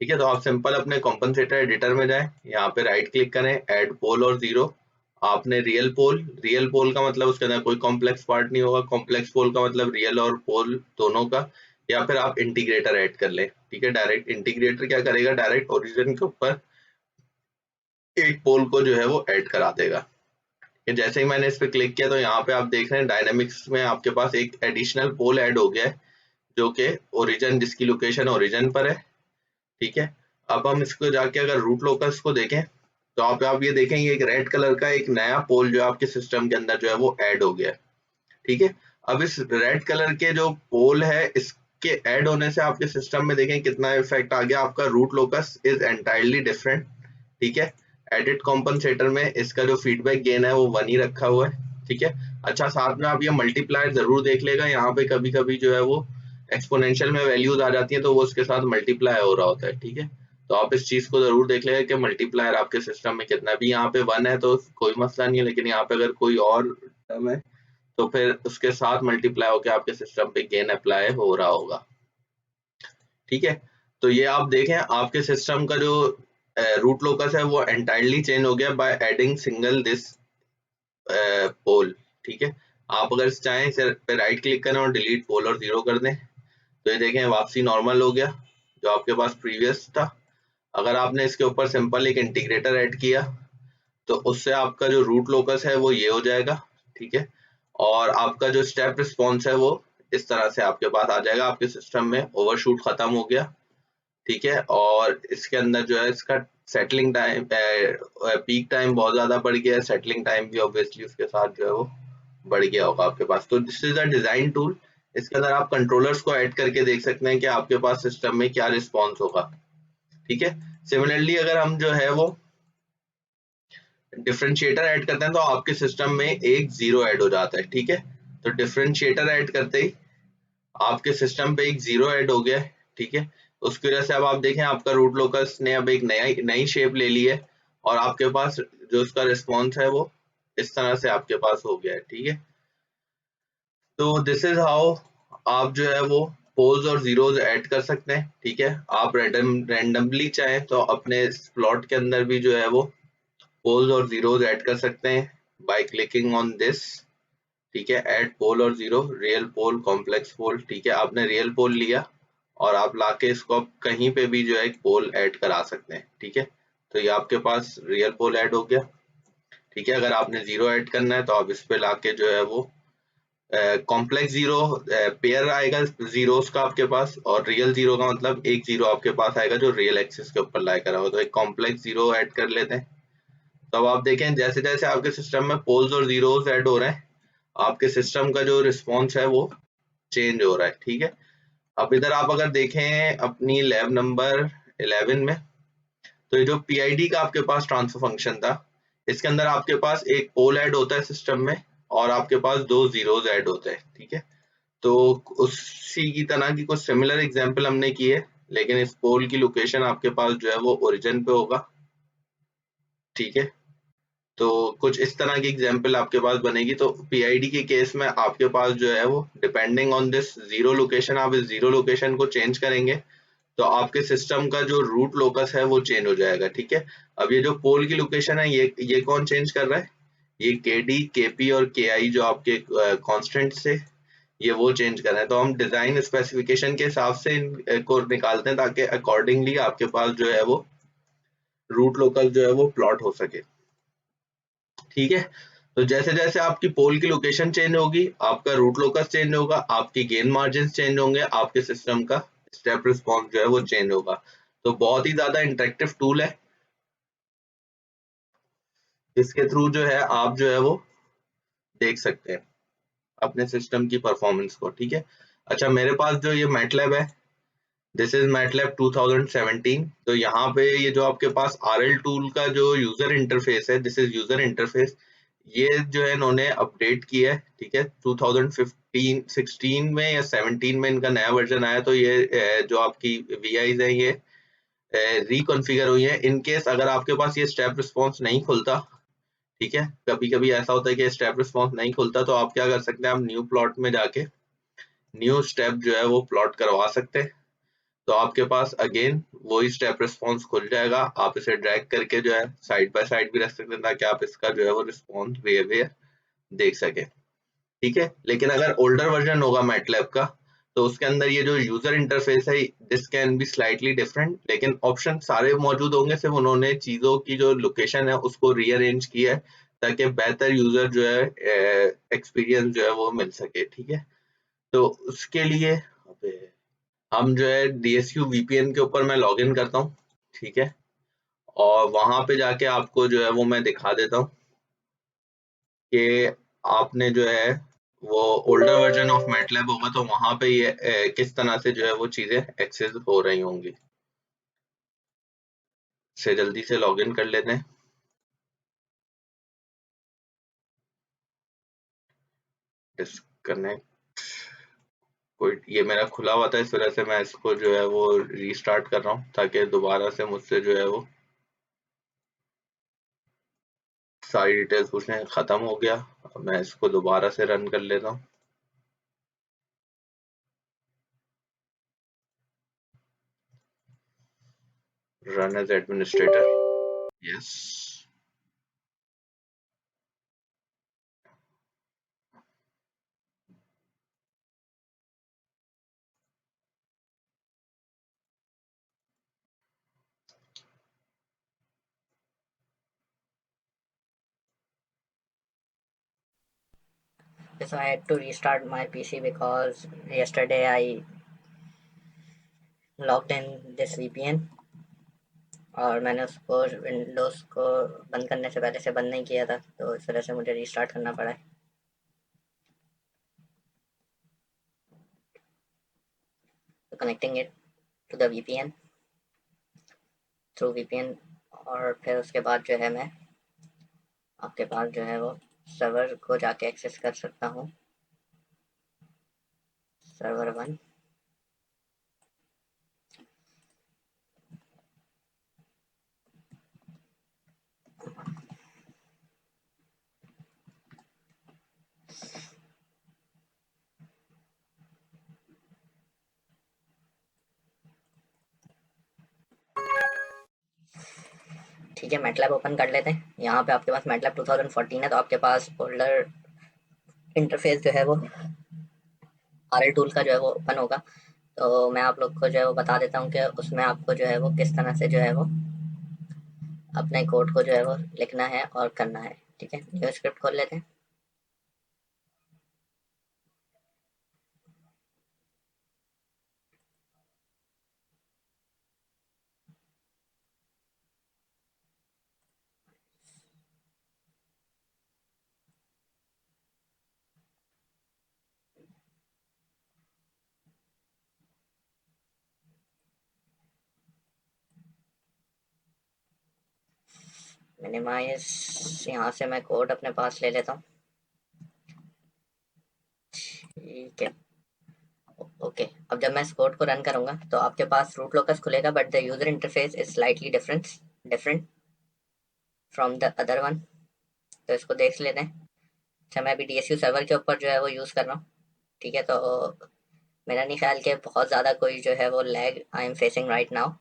ठीक है, तो आप सिंपल अपने कॉम्पनसेटर एडिटर में जाएं, यहाँ पे राइट क्लिक करें, ऐड पोल और जीरो। आपने रियल पोल का मतलब उसके अंदर कोई कॉम्प्लेक्स पार्ट नहीं होगा, कॉम्प्लेक्स पोल का मतलब रियल और पोल दोनों का। या फिर आप इंटीग्रेटर ऐड कर लें। ठीक है, डायरेक्ट इंटीग्रेटर क्या करेगा, डायरेक्ट ओरिजिन के ऊपर एक पोल को जो है वो ऐड करा देगा। कि जैसे ही मैंने इस पे क्लिक किया तो यहाँ पे आप देख रहे हैं डायनेमिक्स में आपके पास एक एडिशनल पोल ऐड हो गया है जो कि ओरिजिन, जिसकी लोकेशन ओरिजिन पर है। ठीक है, अब हम इसको जाके अगर रूट लोकस को देखें तो आप ये देखेंगे एक रेड कलर का एक नया पोल जो आपके सिस्टम के अंदर जो है वो ऐड हो गया है। ठीक है, अब इस रेड कलर के जो पोल है इसके ऐड होने से आपके सिस्टम में देखें कितना इफेक्ट आ गया, आपका root locus is entirely different. ठीक है, एडिट कॉम्पनसेटर में इसका जो फीडबैक गेन है वो 1 ही रखा हुआ है। ठीक है, अच्छा साथ में आप ये मल्टीप्लायर जरूर देख लेगा, यहाँ पे कभी कभी जो है वो एक्सपोनेंशियल में वैल्यूज आ जाती है तो वो उसके साथ मल्टीप्लाई हो रहा होता है। ठीक है, तो आप इस चीज को जरूर देख लेगा कि मल्टीप्लायर आपके सिस्टम में कितना भी, यहाँ पे 1 है तो कोई मसला नहीं है, लेकिन यहाँ पे अगर कोई और टर्म है तो फिर उसके साथ मल्टीप्लाई होकर आपके सिस्टम पे गेन अप्लाई हो रहा होगा। ठीक है, तो ये आप देखें आपके सिस्टम का जो रूट लोकस है वो एंटायरली चेंज हो गया बाय एडिंग सिंगल दिस पोल। ठीक है, आप अगर चाहें इस पे राइट क्लिक करें और डिलीट पोल और जीरो कर दें तो ये देखें वापसी नॉर्मल हो गया जो आपके पास प्रीवियस था। अगर आपने इसके ऊपर सिंपल एक इंटीग्रेटर ऐड किया तो उससे आपका जो रूट लोकस है वो ये हो जाएगा। ठीक है, और आपका जो स्टेप रिस्पॉन्स है वो इस तरह से आपके पास आ जाएगा, आपके सिस्टम में ओवरशूट खत्म हो गया। ठीक है, और इसके अंदर जो है इसका सेटलिंग टाइम, पीक टाइम बहुत ज्यादा बढ़ गया है, सेटलिंग टाइम भी ऑब्वियसली उसके साथ जो है वो बढ़ गया होगा आपके पास। तो this is a design tool, इसके अंदर आप कंट्रोलर्स को ऐड करके देख सकते हैं कि आपके पास सिस्टम में क्या रिस्पॉन्स होगा। ठीक है, सिमिलरली अगर हम जो है वो डिफरेंशिएटर ऐड करते हैं तो आपके सिस्टम में एक जीरो ऐड हो जाता है। ठीक है, तो डिफरेंशिएटर ऐड करते ही आपके सिस्टम पे एक जीरो ऐड हो गया है। ठीक है, उसकी वजह से अब आप देखें आपका रूट लोकस ने अब एक नई शेप ले ली है और आपके पास जो उसका रिस्पॉन्स है वो इस तरह से आपके पास हो गया है। ठीक है, तो दिस इज हाउ आप जो है वो पोल्स और जीरोस ऐड कर सकते हैं। ठीक है, आप रैंडमली चाहें तो अपने प्लॉट के अंदर भी जो है वो पोल्स और जीरोस ऐड कर सकते हैं बाय क्लिकिंग ऑन दिस। ठीक है, ऐड पोल और जीरो, रियल पोल, कॉम्प्लेक्स पोल। ठीक है, आपने रियल पोल लिया और आप लाके इसको आप कहीं पे भी जो है एक पोल ऐड करा सकते हैं। ठीक है, तो ये आपके पास रियल पोल ऐड हो गया। ठीक है, अगर आपने जीरो ऐड करना है तो आप इस पे लाके जो है वो कॉम्प्लेक्स जीरो पेयर आएगा जीरोस का आपके पास, और रियल जीरो का मतलब एक जीरो आपके पास आएगा जो रियल एक्सिस के ऊपर लाई करा हो, तो एक कॉम्प्लेक्स जीरो ऐड कर लेते हैं। तो अब आप देखें जैसे जैसे आपके सिस्टम में पोल्स और जीरोस ऐड हो रहे हैं आपके सिस्टम का जो रिस्पॉन्स है वो चेंज हो रहा है। ठीक है, अब इधर आप अगर देखें अपनी लैब नंबर 11 में तो ये जो पीआईडी का आपके पास ट्रांसफर फंक्शन था इसके अंदर आपके पास एक पोल ऐड होता है सिस्टम में और आपके पास दो जीरोस ऐड होते हैं। ठीक है, तो उसी की तरह की कुछ सिमिलर एग्जांपल हमने की है, लेकिन इस पोल की लोकेशन आपके पास जो है वो ओरिजिन पे होगा। ठीक है, तो कुछ इस तरह की एग्जांपल आपके पास बनेगी। तो पीआईडी के केस में आपके पास जो है वो depending on this zero location, आप इस जीरो लोकेशन को चेंज करेंगे तो आपके सिस्टम का जो रूट लोकस है वो चेंज हो जाएगा। ठीक है, अब ये जो पोल की लोकेशन है ये कौन चेंज कर रहा है? ये केडी, केपी और केआई जो आपके कांस्टेंट से ये वो चेंज कर रहे हैं। तो हम डिजाइन स्पेसिफिकेशन के हिसाब से इनको निकालते हैं ताकि अकॉर्डिंगली आपके पास जो है वो रूट लोकस जो है वो प्लॉट हो सके। ठीक है, तो जैसे जैसे आपकी पोल की लोकेशन चेंज होगी, आपका रूट लोकस चेंज होगा, आपकी गेन मार्जिन चेंज होंगे, आपके सिस्टम का स्टेप रिस्पॉन्स जो है वो चेंज होगा। तो बहुत ही ज्यादा इंटरेक्टिव टूल है, इसके थ्रू जो है आप जो है वो देख सकते हैं अपने सिस्टम की परफॉर्मेंस को। ठीक है, अच्छा मेरे पास जो ये मैटलैब है, दिस इज मैटलैब 2017। तो यहाँ पे ये जो आपके पास RL टूल का जो यूजर इंटरफेस है, दिस इज यूजर इंटरफेस, ये जो है इन्होंने अपडेट किया है। ठीक है, 2015 16 में या 17 में इनका नया वर्जन आया। तो ये जो आपकी VIs है ये रिकॉन्फ़िगर हुई है। इन केस अगर आपके पास ये स्टेप रिस्पॉन्स नहीं खुलता, ठीक है, कभी कभी ऐसा होता है कि स्टेप रिस्पॉन्स नहीं खुलता, तो आप क्या कर सकते हैं, आप न्यू प्लॉट में जाके न्यू स्टेप जो है वो प्लॉट करवा सकते हैं। तो आपके पास अगेन वही स्टेप रिस्पॉन्स खुल जाएगा। आप इसे ड्रैग करके जो है साइड बाय साइड भी रख सकते हैं ताकि आप इसका जो है वो रिस्पॉन्स बिहेवियर देख सके। ठीक है, लेकिन अगर ओल्डर वर्जन होगा मैटलैब का, तो उसके अंदर ये जो यूजर इंटरफेस है this can be slightly different, लेकिन ऑप्शन सारे मौजूद होंगे, सिर्फ उन्होंने चीजों की जो लोकेशन है उसको रीअरेंज किया है ताकि बेहतर यूजर जो है एक्सपीरियंस जो है वो मिल सके। ठीक है, तो उसके लिए हम जो है DSU VPN के ऊपर मैं लॉग इन करता हूँ। ठीक है, और वहां पे जाके आपको जो है वो मैं दिखा देता हूँ कि आपने जो है वो ओल्डर वर्जन ऑफ मैटलैब होगा तो वहां पे ये किस तरह से जो है वो चीजें एक्सेस हो रही होंगी। से जल्दी से लॉग इन कर लेते हैं। डिस्कनेक्ट, कोई ये मेरा खुला हुआ था इस वजह से मैं इसको जो है वो रीस्टार्ट कर रहा हूँ ताकि दोबारा से मुझसे जो है वो सारी डिटेल्स पूछने खत्म हो गया। अब मैं इसको दोबारा से रन कर लेता हूँ। Run as administrator, yes. So I had to restart my PC because yesterday I logged in this VPN और मैंने उसको विंडोज़ को बंद करने से पहले से बंद नहीं किया था, तो इस वजह से मुझे रीस्टार्ट करना पड़ा है। तो connecting it to the VPN through VPN, और फिर उसके बाद जो है मैं आपके पास जो है वो सर्वर को जाके एक्सेस कर सकता हूँ, सर्वर 1। ठीक है, मैटलैब ओपन कर लेते हैं। यहाँ पे आपके पास मैटलैब 2014 है, तो आपके पास ओल्डर इंटरफेस जो है वो RL टूल का जो है वो ओपन होगा। तो मैं आप लोग को जो है वो बता देता हूँ कि उसमें आपको जो है वो किस तरह से जो है वो अपने कोड को जो है वो लिखना है और करना है। ठीक है, न्यू स्क्रिप्ट खोल लेते हैं। मिनिमाइज, यहाँ से मैं कोड अपने पास ले लेता हूँ। ठीक है, ओके। अब जब मैं इस कोड को रन करूँगा तो आपके पास रूट लोकस खुलेगा, but the user interface is slightly different from the other one. तो इसको देख लेते हैं। अच्छा, मैं अभी DSU सर्वर के ऊपर जो है वो यूज़ कर रहा हूँ। ठीक है, तो मेरा नहीं ख्याल कि बहुत ज़्यादा कोई जो है वो lag I am facing right now.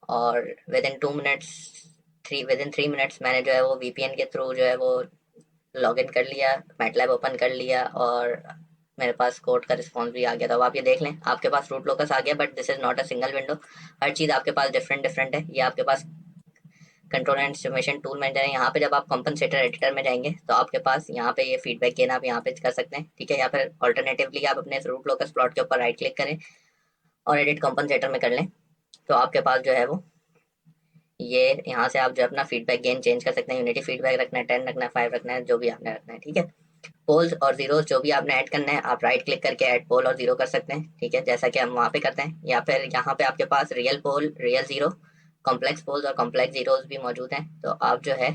और विद इन 3 मिनट्स मैंने जो है वो वीपीएन के थ्रू जो है वो लॉगिन कर लिया, मैटलैब ओपन कर लिया और मेरे पास कोड का रिस्पॉन्स भी आ गया। तो अब आप ये देख लें, आपके पास रूट लोकस आ गया, but this is not a single window. हर चीज़ आपके पास डिफरेंट डिफरेंट है। ये आपके पास control and instrumentation tool manager है। यहाँ पे जब आप कंपनसेटर एडिटर में जाएंगे तो आपके पास यहाँ पे ये फीडबैक गेन आप यहाँ पे कर सकते हैं, ठीक है। यहाँ पर ऑल्टरनेटिवली आप अपने रूट लोकस प्लॉट के ऊपर राइट क्लिक करें और एडिट कंपनसेटर में कर लें, तो आपके पास जो है वो ये यहाँ से आप जो अपना फीडबैक गेन चेंज कर सकते हैं। यूनिटी फीडबैक रखना है, 10 रखना है, 5 रखना है, जो भी आपने रखना है, ठीक है। पोल्स और जीरोस जो भी आपने ऐड करना है, आप राइट क्लिक करके ऐड पोल और जीरो कर सकते हैं, ठीक है, जैसा कि हम वहाँ पे करते हैं। या फिर यहाँ पे आपके पास रियल पोल, रियल जीरो, कॉम्प्लेक्स पोल्स और कॉम्प्लेक्स जीरोस भी मौजूद हैं। तो आप जो है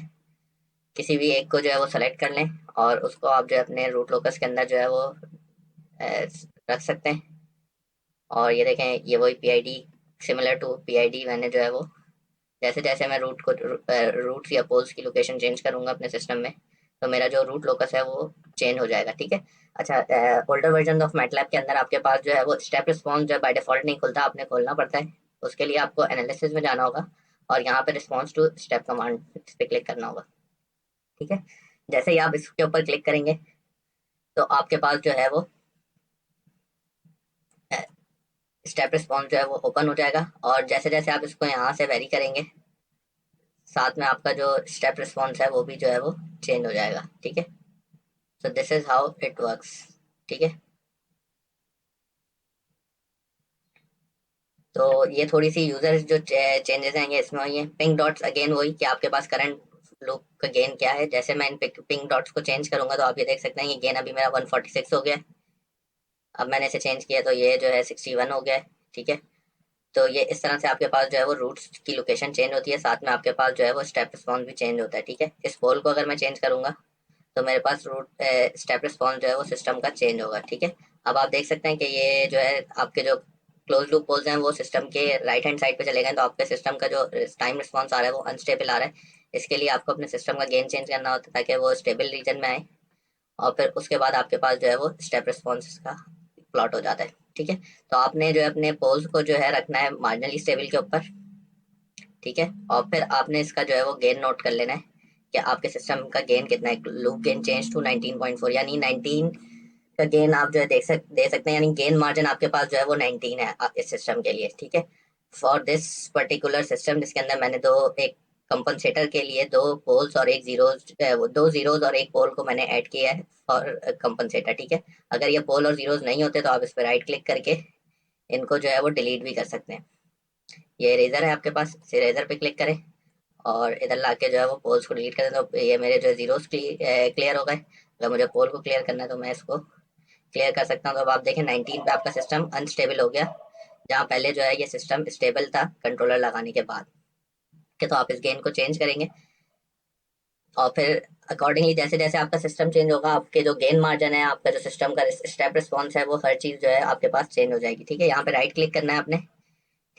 किसी भी एक को जो है वो सेलेक्ट कर लें और उसको आप जो है अपने रूट लोकस के अंदर जो है वो रख सकते हैं। और ये देखें, ये वही पी सिमिलर टू पी मैंने जो है वो जैसे जैसे मैं रूट्स या पोल्स की लोकेशन चेंज करूंगा अपने सिस्टम में, तो मेरा जो रूट लोकस है वो चेंज हो जाएगा, ठीक है। अच्छा, ओल्डर वर्जन ऑफ मैटलैब के अंदर आपके पास जो है वो स्टेप रिस्पॉन्स जो बाय डिफॉल्ट नहीं खुलता, आपने खोलना पड़ता है। उसके लिए आपको एनालिसिस में जाना होगा और यहाँ पे रिस्पॉन्स टू स्टेप कमांड पे क्लिक करना होगा, ठीक है। जैसे ही आप इसके ऊपर क्लिक करेंगे तो आपके पास जो है वो स्टेप रिस्पॉन्स जो है वो ओपन हो जाएगा। और जैसे जैसे आप इसको यहाँ से वेरी करेंगे, साथ में आपका जो स्टेप रिस्पॉन्स है वो भी जो है वो चेंज हो जाएगा, ठीक है। So this is how it works, ठीक है। तो ये थोड़ी सी यूजर जो चेंजेस आएंगे इसमें वही है। पिंक डॉट्स अगेन वही कि आपके पास करंट लूप का गेन क्या है। जैसे मैं इन पिंक डॉट्स को चेंज करूंगा तो आप ये देख सकते हैं ये गेन अभी मेरा 146 हो गया है। अब मैंने इसे चेंज किया तो ये जो है 61 हो गया है, ठीक है। तो ये इस तरह से आपके पास जो है वो रूट्स की लोकेशन चेंज होती है, साथ में आपके पास जो है वो स्टेप रिस्पॉन्स भी चेंज होता है, ठीक है। इस पोल को अगर मैं चेंज करूंगा तो मेरे पास रूट स्टेप रिस्पॉन्स जो है वो सिस्टम का चेंज होगा, ठीक है। अब आप देख सकते हैं कि ये जो है आपके जो क्लोज लूप पोल्स हैं वो सिस्टम के राइट हैंड साइड पे चले गए, तो आपके सिस्टम का जो टाइम रिस्पॉन्स आ रहा है वो अनस्टेबल आ रहा है। इसके लिए आपको अपने सिस्टम का गेन चेंज करना होता है ताकि वो स्टेबल रीजन में आए, और फिर उसके बाद आपके पास जो है वो स्टेप रिस्पॉन्स का प्लॉट हो जाता है, ठीक है। तो आपने जो है अपने पोल्स को जो है रखना है मार्जिनली स्टेबल के ऊपर, ठीक है। और फिर आपने इसका जो है वो गेन नोट कर लेना है कि आपके सिस्टम का गेन कितना है। लूप गेन चेंज टू 19.4, यानी 19 का गेन आप जो है दे सकते हैं, यानी गेन मार्जिन आपके पास जो है वो 19 है इस सिस्टम के लिए, ठीक है। फॉर दिस पर्टिकुलर सिस्टम जिसके अंदर मैंने एक कंपनसेटर के लिए दो पोल्स और एक जीरोज, दो जीरोज और एक पोल को मैंने ऐड किया है फॉर कंपनसेटर, ठीक है। अगर ये पोल और जीरोज नहीं होते तो आप इस पर राइट क्लिक करके इनको जो है वो डिलीट भी कर सकते हैं। ये इरेजर है आपके पास, इस इरेजर पे क्लिक करें और इधर लाके जो है वो पोल्स को डिलीट कर दें, तो ये मेरे जो जीरोस क्लियर हो गए। अगर मुझे पोल को क्लियर करना है तो मैं इसको क्लियर कर सकता हूँ। तो अब आप देखें 19 पे आपका सिस्टम अनस्टेबल हो गया, जहाँ पहले जो है ये सिस्टम स्टेबल था कंट्रोलर लगाने के बाद के। तो आप इस गेन को चेंज करेंगे और फिर अकॉर्डिंगली जैसे जैसे आपका सिस्टम चेंज होगा, आपके जो गेन मार्जिन है, आपका जो सिस्टम का स्टेप रिस्पॉन्स है, वो हर चीज़ जो है आपके पास चेंज हो जाएगी, ठीक है। यहाँ पे राइट क्लिक करना है आपने,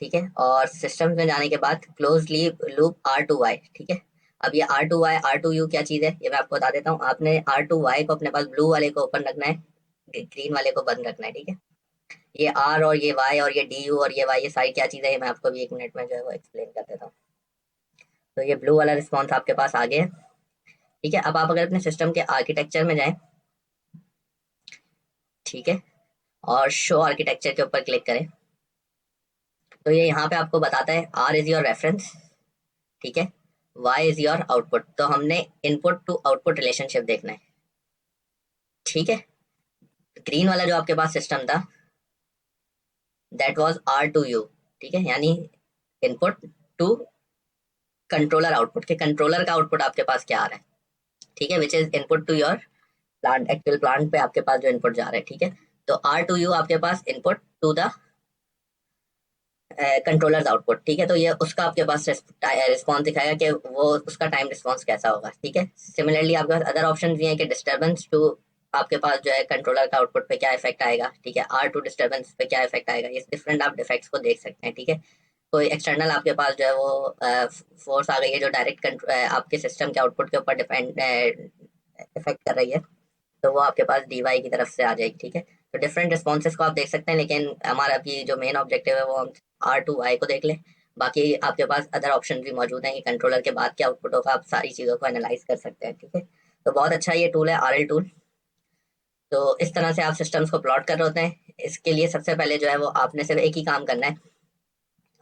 ठीक है। और सिस्टम में जाने के बाद क्लोज लूप R2Y, ठीक है। अब ये R2Y R2U क्या चीज़ है ये मैं आपको बता देता हूँ। आपने R2Y को अपने पास ब्लू वाले को ओपन रखना है, ग्रीन वाले को बंद रखना है, ठीक है। ये R और ये Y और ये DU और ये Y, ये सारी क्या चीज़ है ये मैं आपको भी 1 मिनट में जो है वो एक्सप्लेन कर देता हूँ। तो ये ब्लू वाला रिस्पॉन्स आपके पास आ गया, ठीक है। अब आप अगर अपने सिस्टम के आर्किटेक्चर में जाएं, ठीक है, और शो आर्किटेक्चर के ऊपर क्लिक करें, तो ये यहाँ पे आपको बताता है R इज योर रेफरेंस, ठीक है, Y इज योर आउटपुट। तो हमने इनपुट टू आउटपुट रिलेशनशिप देखना है, ठीक है। ग्रीन वाला जो आपके पास सिस्टम था दैट वाज R2U, ठीक है, यानी इनपुट टू कंट्रोलर आउटपुट, के कंट्रोलर का आउटपुट आपके पास क्या आ रहा है, ठीक है, which is input to your plant, actual plant पे आपके पास जो इनपुट जा रहा है, ठीक है। तो R2U आपके पास input to the controllers output, ठीक है। तो ये उसका आपके पास रिस्पॉन्स दिखाएगा कि वो उसका टाइम रिस्पॉन्स कैसा होगा, ठीक है। सिमिलरली आपके पास अदर ऑप्शन भी हैं कि डिस्टर्बेंस टू आपके पास जो है कंट्रोलर का आउटपुट पे क्या इफेक्ट आएगा, ठीक है। R2 डिस्टर्बेंस पे क्या इफेक्ट आएगा, ये डिफरेंट आप इफेक्ट्स को देख सकते हैं, ठीक है। कोई एक्सटर्नल आपके पास जो है वो फोर्स आ गई है जो डायरेक्ट आपके सिस्टम के आउटपुट के ऊपर डिपेंड इफेक्ट कर रही है, तो वो आपके पास DY की तरफ से आ जाएगी, ठीक है। तो डिफरेंट रिस्पॉन्सेज को आप देख सकते हैं, लेकिन हमारा अभी जो मेन ऑब्जेक्टिव है वो हम R2Y को देख लें। बाकी आपके पास अदर ऑप्शन भी मौजूद हैं कि कंट्रोलर के बाद क्या आउटपुट होगा, आप सारी चीज़ों को एनालाइज कर सकते हैं। ठीक है, तो बहुत अच्छा ये टूल है RL टूल। तो इस तरह से आप सिस्टम्स को प्लॉट कर रहे होते हैं। इसके लिए सबसे पहले जो है वो आपने सिर्फ एक ही काम करना है,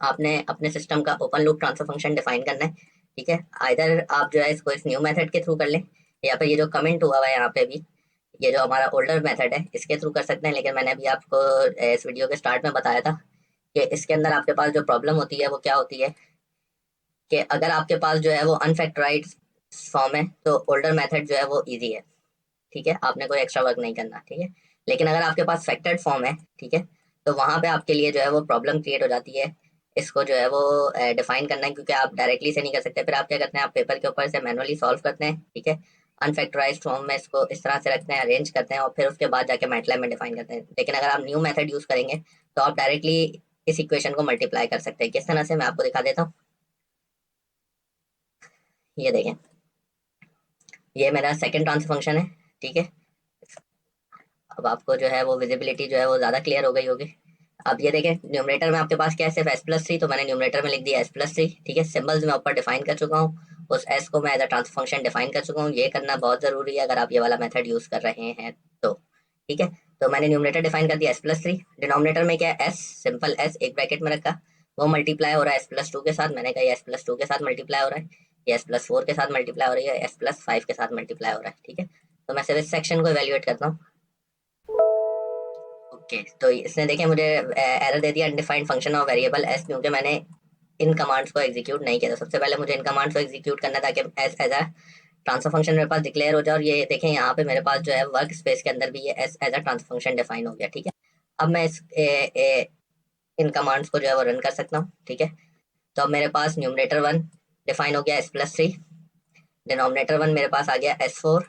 आपने अपने सिस्टम का open loop transfer function define करना है। ठीक है, आइदर आप जो है इसको इस न्यू मेथड के थ्रू कर लें, या फिर ये जो कमेंट हुआ हुआ है यहाँ पे भी, ये जो हमारा ओल्डर मेथड है इसके थ्रू कर सकते हैं। लेकिन मैंने अभी आपको इस वीडियो के स्टार्ट में बताया था कि इसके अंदर आपके पास जो प्रॉब्लम होती है वो क्या होती है कि अगर आपके पास जो है वो अनफैक्टराइज्ड फॉर्म है तो ओल्डर मेथड जो है वो ईजी है। ठीक है, आपने कोई एक्स्ट्रा वर्क नहीं करना। ठीक है, लेकिन अगर आपके पास फैक्टर्ड फॉर्म है, ठीक है, तो वहाँ पे आपके लिए जो है वो प्रॉब्लम क्रिएट हो जाती है। इसको जो है वो डिफाइन करना है, क्योंकि आप डायरेक्टली से नहीं कर सकते। फिर आप क्या करते हैं, आप पेपर के ऊपर से मैनुअली सॉल्व करते हैं। ठीक है, अनफैक्टराइज फॉर्म में इसको इस तरह से रखते हैं, अरेंज करते हैं, और फिर उसके बाद जाके मैटलैब में डिफाइन करते हैं। लेकिन अगर आप न्यू मेथड यूज करेंगे तो आप डायरेक्टली इस इक्वेशन को मल्टीप्लाई कर सकते हैं। किस तरह से, मैं आपको दिखा देता हूँ। ये देखें, ये मेरा सेकेंड ट्रांसफर फंक्शन है। ठीक है, अब आपको जो है वो विजिबिलिटी जो है वो ज़्यादा क्लियर हो गई होगी। अब ये देखें, न्यूमरेटर में आपके पास क्या है, सिर्फ S+3, तो मैंने न्यूमरेटर में लिख दिया S+3। ठीक है, सिंबल्स मैं ऊपर डिफाइन कर चुका हूँ, उस S को मैं as a transfer function define कर चुका हूँ। ये करना बहुत ज़रूरी है अगर आप ये वाला मेथड यूज़ कर रहे हैं तो। ठीक है, तो मैंने न्यूमरेटर डिफाइन कर दिया S+3। डिनोमिनेटर में क्या है, S, सिंपल S एक ब्रैकेट में रखा, वो मल्टीप्लाई हो रहा है S+2 के साथ। मैंने कहा ये S+2 के साथ मल्टीप्लाई हो रहा है, ये S+4 के साथ मल्टीप्लाई हो रही है, S+5 के साथ मल्टीप्लाई हो रहा है। ठीक है, तो मैं सिर्फ इस सेक्शन को इवेल्युएट करता हूँ। ओके, तो इसने देखे मुझे एरर दे दिया, undefined function of variable S, क्योंकि मैंने इन कमांड्स को एग्जीक्यूट नहीं किया था। सबसे पहले मुझे इन कमांड्स को एग्जीक्यूट करना था कि S as a transfer function मेरे पास डिक्लेयर हो जाए। और ये देखें यहाँ पे मेरे पास जो है वर्क स्पेस के अंदर भी ये S as a transfer function define हो गया। ठीक है, अब मैं इन कमांड्स को जो है वो रन कर सकता हूँ। ठीक है, तो अब मेरे पास न्यूमरेटर 1 डिफाइन हो गया S+3, डिनोमिनेटर 1 मेरे पास आ गया S4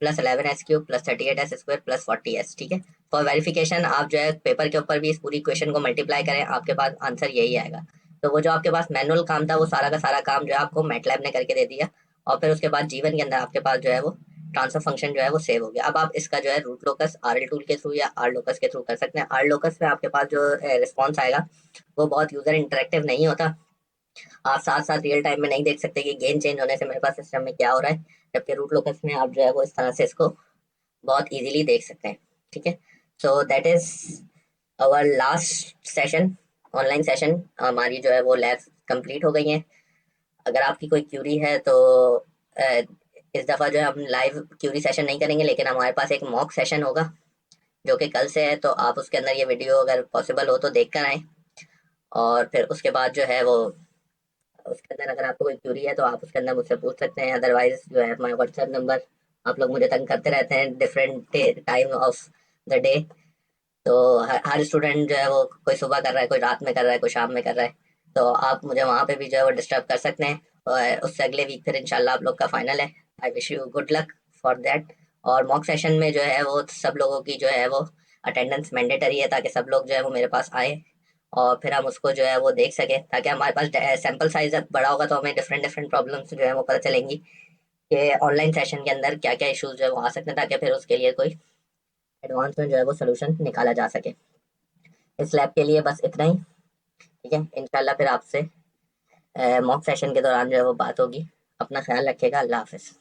plus 11S³ plus 38S² plus 40S। ठीक है, फॉर वेरिफिकेशन आप जो है पेपर के ऊपर भी इस पूरी इक्वेशन को मल्टीप्लाई करें, आपके पास आंसर यही आएगा। तो वो जो आपके पास मैनुअल काम था वो सारा का सारा काम जो है आपको मैटलैब ने करके दे दिया, और फिर उसके बाद जीवन के अंदर आपके पास जो है वो ट्रांसफर फंक्शन जो है वो सेव हो गया। अब आप इसका जो है रूट लोकस RL टूल के थ्रू या आर लोकस के थ्रू कर सकते हैं। आर लोकस में आपके पास जो रिस्पॉन्स आएगा वो बहुत यूजर इंटरेक्टिव नहीं होता, आप साथ साथ रियल टाइम में नहीं देख सकते कि गेन चेंज होने से मेरे पास सिस्टम में क्या हो रहा है। जबकि रूट लोकस में आप जो है वो इस तरह से इसको बहुत इजीली देख सकते हैं। ठीक है, so that is our last session, online session. हमारी जो है वो लैब्स कंप्लीट हो गई हैं। अगर आपकी कोई क्यूरी है तो इस दफ़ा जो है हम लाइव क्यूरी सेशन नहीं करेंगे, लेकिन हमारे पास एक मॉक सेशन होगा जो कि कल से है। तो आप उसके अंदर ये वीडियो अगर पॉसिबल हो तो देख कर आएँ, और फिर उसके बाद जो है वो उसके अंदर अगर आपको कोई क्यूरी है तो आप उसके अंदर मुझसे पूछ सकते हैं। अदरवाइज जो है हमारा व्हाट्सएप नंबर, आप लोग मुझे तंग करते रहते हैं different time of the day. तो हर स्टूडेंट जो है वो कोई सुबह कर रहा है, कोई रात में कर रहा है, कोई शाम में कर रहा है। तो आप मुझे वहाँ पे भी जो है वो डिस्टर्ब कर सकते हैं। और उससे अगले वीक फिर इंशाल्लाह आप लोग का फाइनल है। I wish you good luck for that. और मॉक सेशन में जो है वो सब लोगों की जो है वो अटेंडेंस मैंडेटरी है, ताकि सब लोग जो है वो मेरे पास आए और फिर हम उसको जो है वो देख सकें, ताकि हमारे पास सैंपल साइज बड़ा होगा तो हमें डिफरेंट डिफरेंट प्रॉब्लम्स जो है वो पता चलेंगी कि ऑनलाइन सेशन के अंदर क्या क्या इश्यूज जो है वो आ सकते हैं, ताकि फिर उसके लिए कोई एडवांस में जो है वो सोल्यूशन निकाला जा सके। इस लैब के लिए बस इतना ही। ठीक है, इंशाल्लाह फिर आपसे मॉक सेशन के दौरान जो है वो बात होगी। अपना ख्याल रखिएगा, अल्लाह हाफिज़।